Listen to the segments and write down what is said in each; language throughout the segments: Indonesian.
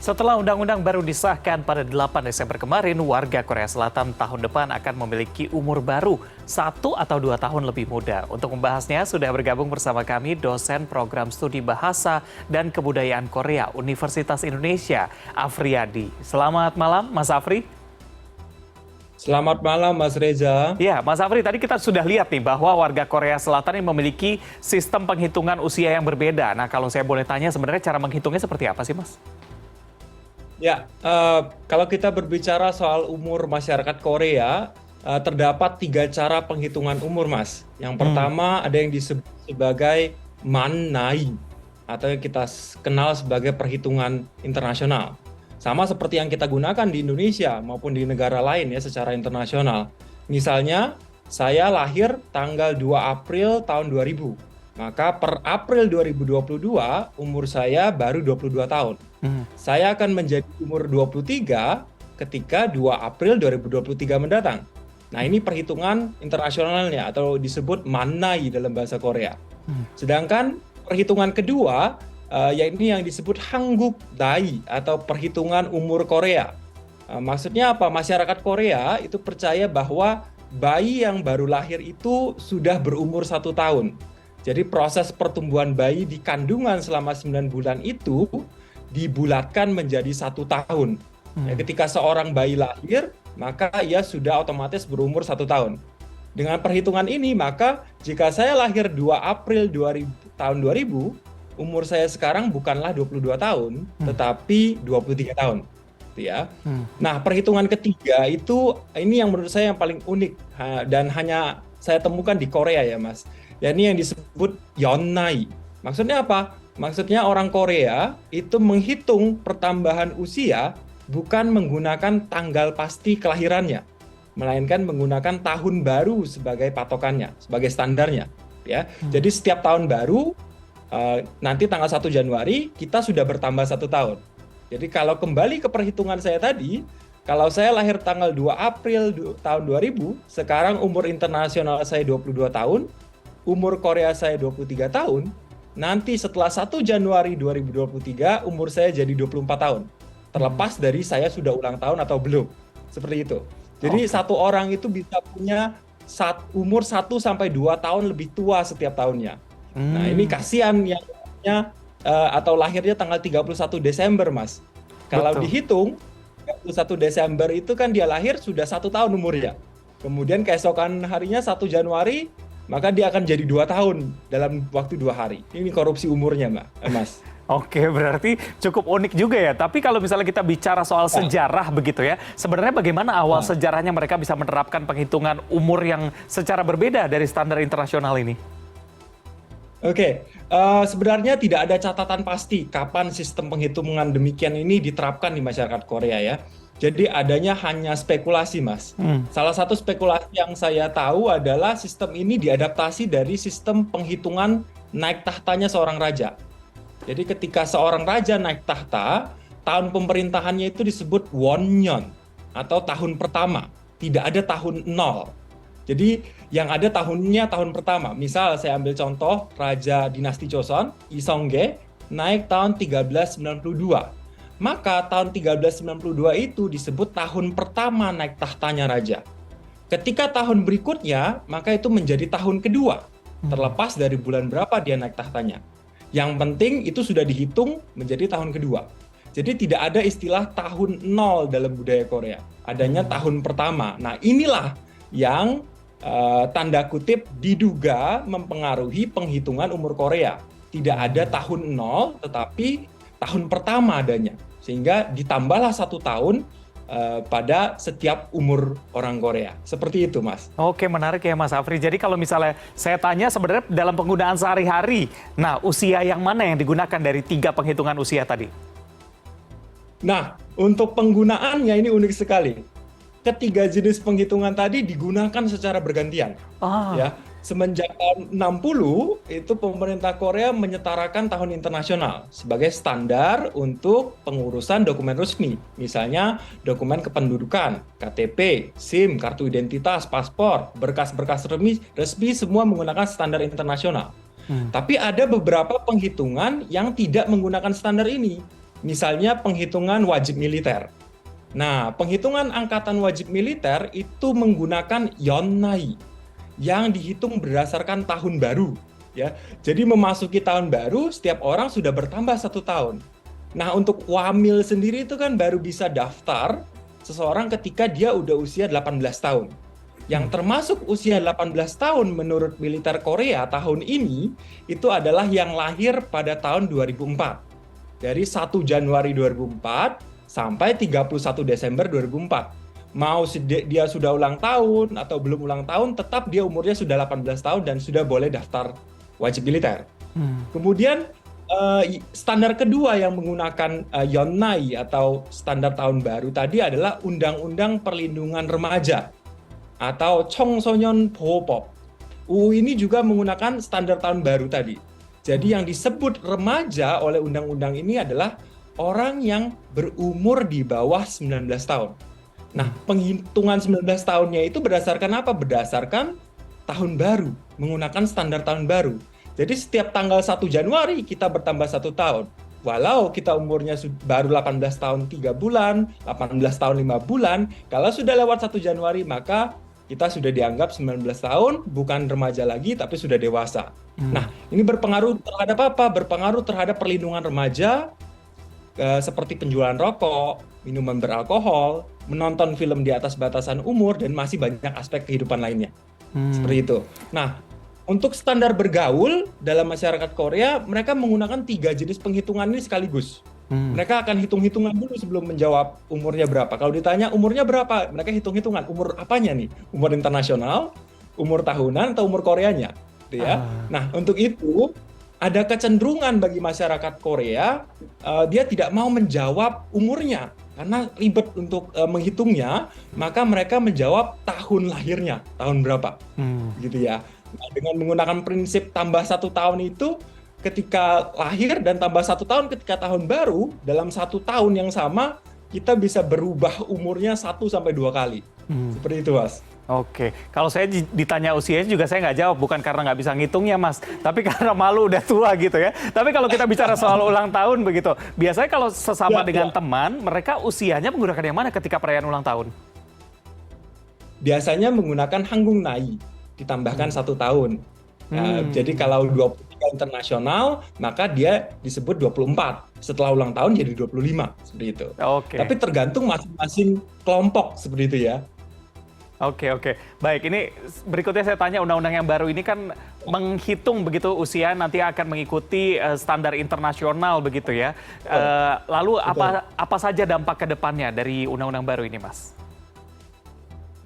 Setelah undang-undang baru disahkan pada 8 Desember kemarin, warga Korea Selatan tahun depan akan memiliki umur baru 1 atau 2 tahun lebih muda. Untuk membahasnya, sudah bergabung bersama kami dosen program studi bahasa dan kebudayaan Korea Universitas Indonesia, Afriyadi. Selamat malam, Mas Afri. Selamat malam, Mas Reza. Ya, Mas Afri, tadi kita sudah lihat nih bahwa warga Korea Selatan ini memiliki sistem penghitungan usia yang berbeda. Nah, kalau saya boleh tanya, sebenarnya cara menghitungnya seperti apa sih, Mas? Ya, kalau kita berbicara soal umur masyarakat Korea, terdapat 3 cara penghitungan umur, Mas. Yang pertama ada yang disebut sebagai Mannai, atau yang kita kenal sebagai perhitungan internasional. Sama seperti yang kita gunakan di Indonesia maupun di negara lain ya secara internasional. Misalnya, saya lahir tanggal 2 April tahun 2000. Maka per April 2022, umur saya baru 22 tahun. Saya akan menjadi umur 23 ketika 2 April 2023 mendatang. Nah, ini perhitungan internasionalnya atau disebut Mannai dalam bahasa Korea. Sedangkan perhitungan kedua, yaitu yang disebut Hanguk Dai atau perhitungan umur Korea. Maksudnya apa? Masyarakat Korea itu percaya bahwa bayi yang baru lahir itu sudah berumur 1 tahun. Jadi proses pertumbuhan bayi di kandungan selama 9 bulan itu dibulatkan menjadi 1 tahun. Ya, ketika seorang bayi lahir, maka ia sudah otomatis berumur 1 tahun. Dengan perhitungan ini, maka jika saya lahir 2 April tahun 2000, umur saya sekarang bukanlah 22 tahun, tetapi 23 tahun. Ya. Nah, perhitungan ketiga itu ini yang menurut saya yang paling unik dan hanya saya temukan di Korea ya, Mas. Ya, ini yang disebut Yonnai. Maksudnya apa? Maksudnya orang Korea itu menghitung pertambahan usia bukan menggunakan tanggal pasti kelahirannya, melainkan menggunakan tahun baru sebagai patokannya, sebagai standarnya. Ya. Jadi setiap tahun baru, nanti tanggal 1 Januari, kita sudah bertambah 1 tahun. Jadi kalau kembali ke perhitungan saya tadi, kalau saya lahir tanggal 2 April tahun 2000, sekarang umur internasional saya 22 tahun, umur Korea saya 23 tahun, nanti setelah 1 Januari 2023, umur saya jadi 24 tahun. Terlepas dari saya sudah ulang tahun atau belum. Seperti itu. Jadi satu orang itu bisa punya umur 1-2 tahun lebih tua setiap tahunnya. Nah, ini kasihan yang lahirnya, atau lahirnya tanggal 31 Desember, Mas. Kalau dihitung, 31 Desember itu kan dia lahir sudah 1 tahun umurnya. Kemudian keesokan harinya 1 Januari, maka dia akan jadi 2 tahun dalam waktu 2 hari. Ini korupsi umurnya, Mas. Oke, berarti cukup unik juga ya. Tapi kalau misalnya kita bicara soal sejarah begitu ya, sebenarnya bagaimana awal sejarahnya mereka bisa menerapkan penghitungan umur yang secara berbeda dari standar internasional ini? Oke, sebenarnya tidak ada catatan pasti kapan sistem penghitungan demikian ini diterapkan di masyarakat Korea ya. Jadi adanya hanya spekulasi, Mas. Salah satu spekulasi yang saya tahu adalah sistem ini diadaptasi dari sistem penghitungan naik tahtanya seorang raja. Jadi ketika seorang raja naik tahta, tahun pemerintahannya itu disebut Wonnyeon atau tahun pertama. Tidak ada tahun 0. Jadi yang ada tahunnya tahun pertama. Misal saya ambil contoh Raja Dinasti Joseon, Lee Seong-ge, naik tahun 1392. Maka tahun 1392 itu disebut tahun pertama naik tahtanya raja. Ketika tahun berikutnya, maka itu menjadi tahun kedua. Terlepas dari bulan berapa dia naik tahtanya. Yang penting itu sudah dihitung menjadi tahun kedua. Jadi tidak ada istilah tahun 0 dalam budaya Korea. Adanya tahun pertama. Nah, inilah yang tanda kutip diduga mempengaruhi penghitungan umur Korea. Tidak ada tahun 0, tetapi tahun pertama adanya. Sehingga ditambahlah 1 tahun pada setiap umur orang Korea. Seperti itu, Mas. Oke, menarik ya Mas Afri. Jadi kalau misalnya saya tanya sebenarnya dalam penggunaan sehari-hari, nah usia yang mana yang digunakan dari 3 penghitungan usia tadi? Nah, untuk penggunaannya ini unik sekali. Ketiga jenis penghitungan tadi digunakan secara bergantian. Ya, semenjak tahun 60 itu pemerintah Korea menyetarakan tahun internasional sebagai standar untuk pengurusan dokumen resmi. Misalnya dokumen kependudukan, KTP, SIM, kartu identitas, paspor, berkas-berkas resmi semua menggunakan standar internasional. Tapi ada beberapa penghitungan yang tidak menggunakan standar ini. Misalnya penghitungan wajib militer. Nah, penghitungan angkatan wajib militer itu menggunakan Yonnai yang dihitung berdasarkan tahun baru. Ya, jadi memasuki tahun baru, setiap orang sudah bertambah 1 tahun. Nah, untuk wamil sendiri itu kan baru bisa daftar seseorang ketika dia udah usia 18 tahun. Yang termasuk usia 18 tahun menurut militer Korea tahun ini itu adalah yang lahir pada tahun 2004. Dari 1 Januari 2004 sampai 31 Desember 2004. Mau dia sudah ulang tahun atau belum ulang tahun, tetap dia umurnya sudah 18 tahun dan sudah boleh daftar wajib militer. Kemudian standar kedua yang menggunakan Yonnai atau standar tahun baru tadi adalah Undang-Undang Perlindungan Remaja atau Chongso년 Bohopop. UU ini juga menggunakan standar tahun baru tadi. Jadi yang disebut remaja oleh undang-undang ini adalah orang yang berumur di bawah 19 tahun. Nah, penghitungan 19 tahunnya itu berdasarkan apa? Berdasarkan tahun baru, menggunakan standar tahun baru. Jadi setiap tanggal 1 Januari kita bertambah 1 tahun. Walau kita umurnya baru 18 tahun 3 bulan, 18 tahun 5 bulan, kalau sudah lewat 1 Januari maka kita sudah dianggap 19 tahun, bukan remaja lagi tapi sudah dewasa. Nah, ini berpengaruh terhadap apa? Berpengaruh terhadap perlindungan remaja, seperti penjualan rokok, minuman beralkohol, menonton film di atas batasan umur, dan masih banyak aspek kehidupan lainnya. Seperti itu. Nah, untuk standar bergaul dalam masyarakat Korea, mereka menggunakan 3 jenis penghitungan ini sekaligus. Mereka akan hitung-hitungan dulu sebelum menjawab umurnya berapa. Kalau ditanya umurnya berapa, mereka hitung-hitungan. Umur apanya nih? Umur internasional, umur tahunan, atau umur Koreanya? Gitu ya. Nah, untuk itu, ada kecenderungan bagi masyarakat Korea, dia tidak mau menjawab umurnya. Karena ribet untuk menghitungnya, maka mereka menjawab tahun lahirnya, tahun berapa. Gitu ya. Nah, dengan menggunakan prinsip tambah 1 tahun itu, ketika lahir dan tambah 1 tahun ketika tahun baru, dalam 1 tahun yang sama, kita bisa berubah umurnya 1-2 kali. Seperti itu, Mas. Oke, kalau saya ditanya usianya juga saya nggak jawab, bukan karena nggak bisa ngitungnya Mas, tapi karena malu udah tua gitu ya. Tapi kalau kita bicara soal ulang tahun begitu, biasanya kalau sesama dengan teman, mereka usianya menggunakan yang mana ketika perayaan ulang tahun? Biasanya menggunakan Hanggung Nai, ditambahkan 1 tahun. Jadi kalau 23 internasional, maka dia disebut 24. Setelah ulang tahun jadi 25, seperti itu. Oke. Tapi tergantung masing-masing kelompok, seperti itu ya. Oke. Baik, ini berikutnya saya tanya, undang-undang yang baru ini kan menghitung begitu usia nanti akan mengikuti standar internasional begitu ya. Lalu apa saja dampak ke depannya dari undang-undang baru ini, Mas?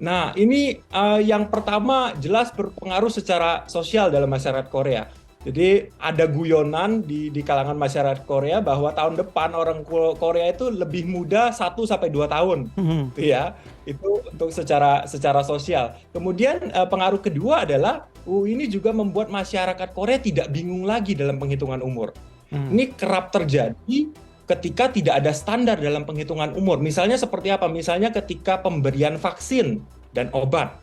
Nah, ini yang pertama jelas berpengaruh secara sosial dalam masyarakat Korea. Jadi ada guyonan di kalangan masyarakat Korea bahwa tahun depan orang Korea itu lebih muda 1-2 tahun, gitu ya. Itu untuk secara sosial. Kemudian pengaruh kedua adalah ini juga membuat masyarakat Korea tidak bingung lagi dalam penghitungan umur. Ini kerap terjadi ketika tidak ada standar dalam penghitungan umur. Misalnya seperti apa? Misalnya ketika pemberian vaksin dan obat.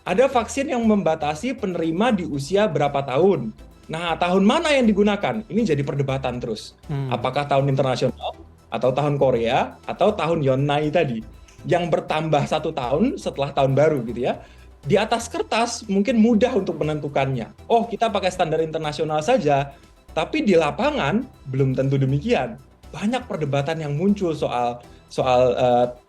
Ada vaksin yang membatasi penerima di usia berapa tahun. Nah, tahun mana yang digunakan? Ini jadi perdebatan terus. Apakah tahun internasional, atau tahun Korea, atau tahun Yonnai tadi, yang bertambah 1 tahun setelah tahun baru gitu ya. Di atas kertas mungkin mudah untuk menentukannya. Oh, kita pakai standar internasional saja, tapi di lapangan belum tentu demikian. Banyak perdebatan yang muncul soal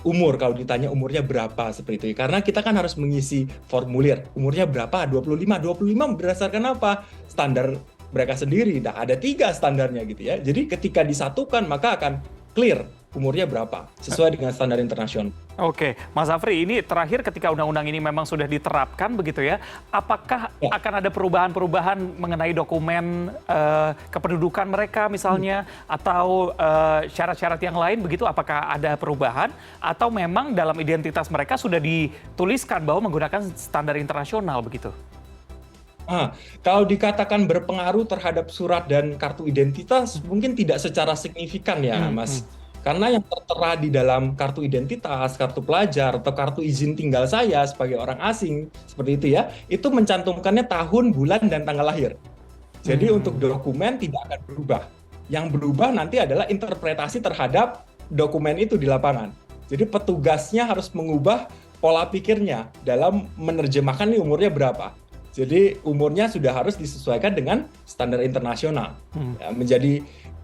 umur, kalau ditanya umurnya berapa seperti itu. Karena kita kan harus mengisi formulir. Umurnya berapa? 25. 25 berdasarkan apa? Standar mereka sendiri. Nah, ada 3 standarnya gitu ya. Jadi ketika disatukan maka akan clear umurnya berapa sesuai dengan standar internasional. Oke, Mas Afri, ini terakhir ketika undang-undang ini memang sudah diterapkan begitu ya, apakah akan ada perubahan-perubahan mengenai dokumen kependudukan mereka misalnya, atau syarat-syarat yang lain begitu? Apakah ada perubahan atau memang dalam identitas mereka sudah dituliskan bahwa menggunakan standar internasional begitu? Kalau dikatakan berpengaruh terhadap surat dan kartu identitas, mungkin tidak secara signifikan ya, Mas. Karena yang tertera di dalam kartu identitas, kartu pelajar, atau kartu izin tinggal saya sebagai orang asing, seperti itu ya, itu mencantumkannya tahun, bulan, dan tanggal lahir. Jadi untuk dokumen tidak akan berubah. Yang berubah nanti adalah interpretasi terhadap dokumen itu di lapangan. Jadi petugasnya harus mengubah pola pikirnya dalam menerjemahkan ini umurnya berapa. Jadi umurnya sudah harus disesuaikan dengan standar internasional. Ya,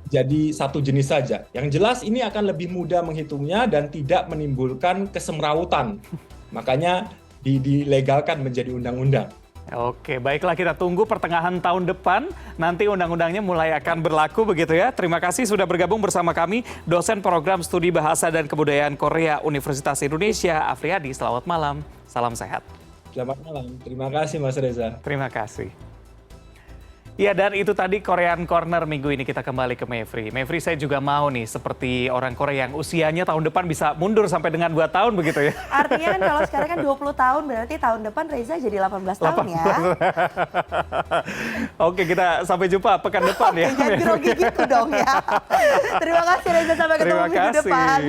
jadi satu jenis saja. Yang jelas ini akan lebih mudah menghitungnya dan tidak menimbulkan kesemrawutan. Makanya dilegalkan menjadi undang-undang. Oke, baiklah kita tunggu pertengahan tahun depan. Nanti undang-undangnya mulai akan berlaku begitu ya. Terima kasih sudah bergabung bersama kami, dosen program studi bahasa dan kebudayaan Korea Universitas Indonesia, Afriyadi. Selamat malam, salam sehat. Selamat malam, terima kasih Mas Reza. Terima kasih. Ya, dan itu tadi Korean Corner minggu ini. Kita kembali ke Mevri. Mevri, saya juga mau nih seperti orang Korea yang usianya tahun depan bisa mundur sampai dengan 2 tahun begitu ya. Artinya kan kalau sekarang kan 20 tahun, berarti tahun depan Reza jadi 18 tahun ya. Oke, kita sampai jumpa pekan depan ya. Jangan grogi gitu dong ya. Terima kasih Reza, sampai ketemu minggu depan.